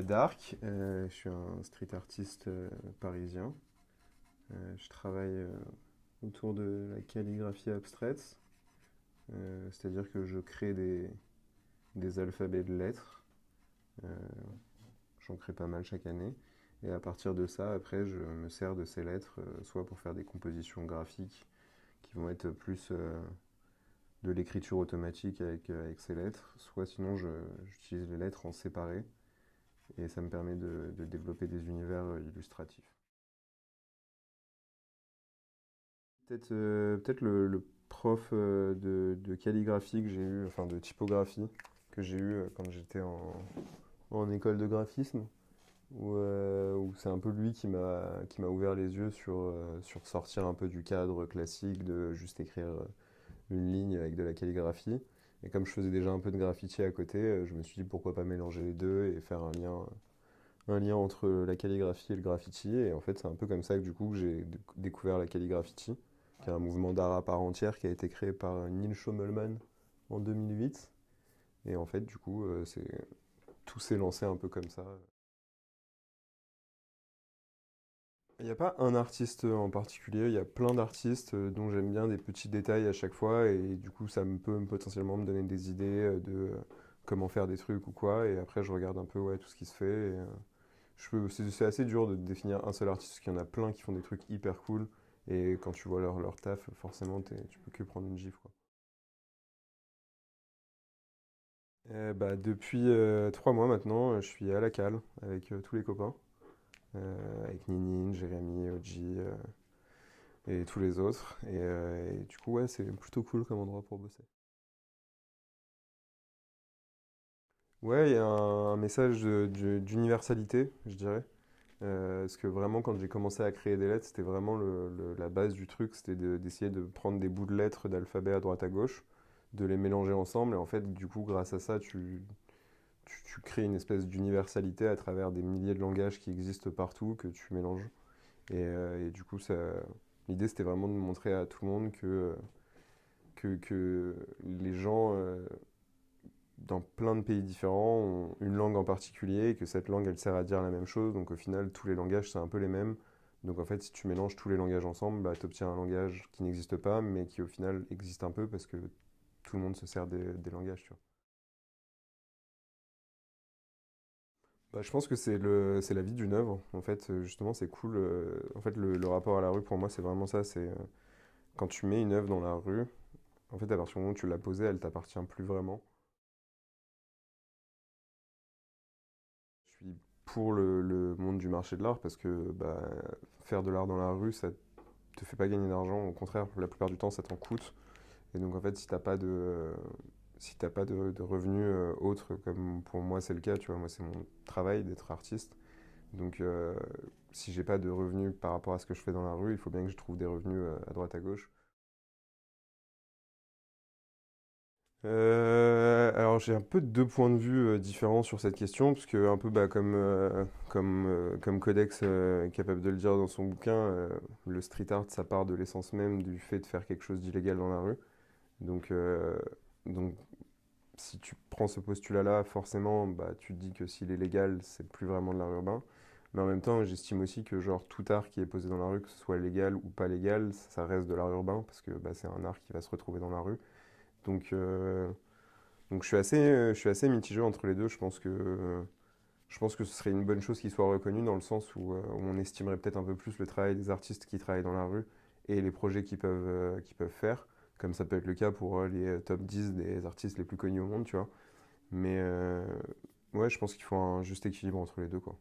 Dark, je suis un street artiste parisien. Je travaille autour de la calligraphie abstraite, c'est-à-dire que je crée des alphabets de lettres. Euh, J'en crée pas mal chaque année. Et à partir de ça, après, je me sers de ces lettres, soit pour faire des compositions graphiques qui vont être plus de l'écriture automatique avec ces lettres, soit sinon j'utilise les lettres en séparé et ça me permet de développer des univers illustratifs. Peut-être le prof de calligraphie que j'ai eu, enfin de typographie que j'ai eu quand j'étais en école de graphisme, où c'est un peu lui qui m'a ouvert les yeux sur sortir un peu du cadre classique de juste écrire une ligne avec de la calligraphie. Et comme je faisais déjà un peu de graffiti à côté, je me suis dit pourquoi pas mélanger les deux et faire un lien entre la calligraphie et le graffiti. Et en fait, c'est un peu comme ça que du coup j'ai découvert la calligraphie, qui est un mouvement d'art à part entière qui a été créé par Neil Schaumelman en 2008. Et en fait, du coup, tout s'est lancé un peu comme ça. Il n'y a pas un artiste en particulier, il y a plein d'artistes dont j'aime bien des petits détails à chaque fois et du coup ça peut potentiellement me donner des idées de comment faire des trucs ou quoi et après je regarde un peu ouais, tout ce qui se fait et, c'est assez dur de définir un seul artiste parce qu'il y en a plein qui font des trucs hyper cool et quand tu vois leur taf forcément tu peux que prendre une gifle quoi. Depuis 3 mois maintenant je suis à la cale avec tous les copains, avec Ninin, Jérémy, Oji, et tous les autres. Et du coup, ouais, c'est plutôt cool comme endroit pour bosser. Ouais, il y a un message d'universalité, je dirais. Parce que vraiment, quand j'ai commencé à créer des lettres, c'était vraiment la base du truc, c'était d'essayer de prendre des bouts de lettres d'alphabet à droite à gauche, de les mélanger ensemble. Et en fait, du coup, grâce à ça, tu crées une espèce d'universalité à travers des milliers de langages qui existent partout, que tu mélanges. Et du coup, l'idée, c'était vraiment de montrer à tout le monde que les gens dans plein de pays différents ont une langue en particulier et que cette langue elle sert à dire la même chose. Donc au final, tous les langages c'est un peu les mêmes. Donc en fait, si tu mélanges tous les langages ensemble, bah, tu obtiens un langage qui n'existe pas, mais qui au final existe un peu parce que tout le monde se sert des langages. Tu vois. Bah, je pense que c'est la vie d'une œuvre. En fait, justement, c'est cool. En fait, le rapport à la rue, pour moi, c'est vraiment ça. C'est quand tu mets une œuvre dans la rue, en fait, à partir du moment où tu l'as posée, elle t'appartient plus vraiment. Je suis pour le monde du marché de l'art parce que bah, faire de l'art dans la rue, ça te fait pas gagner d'argent. Au contraire, la plupart du temps, ça t'en coûte. Et donc, en fait, si t'as pas de revenus autres, comme pour moi c'est le cas, tu vois, moi c'est mon travail d'être artiste. Donc, si j'ai pas de revenus par rapport à ce que je fais dans la rue, il faut bien que je trouve des revenus à droite à gauche. Alors j'ai un peu deux points de vue différents sur cette question, parce que un peu bah, comme Codex est capable de le dire dans son bouquin, le street art ça part de l'essence même du fait de faire quelque chose d'illégal dans la rue. Donc, donc si tu prends ce postulat-là, forcément bah, tu te dis que s'il est légal, c'est plus vraiment de l'art urbain. Mais en même temps, j'estime aussi que genre tout art qui est posé dans la rue, que ce soit légal ou pas légal, ça reste de l'art urbain, parce que bah, c'est un art qui va se retrouver dans la rue. Donc, donc je suis assez mitigé entre les deux. Je pense que ce serait une bonne chose qu'il soit reconnu dans le sens où on estimerait peut-être un peu plus le travail des artistes qui travaillent dans la rue et les projets qu'ils peuvent faire, comme ça peut être le cas pour les top 10 des artistes les plus connus au monde, tu vois. Mais ouais, je pense qu'il faut un juste équilibre entre les deux, quoi.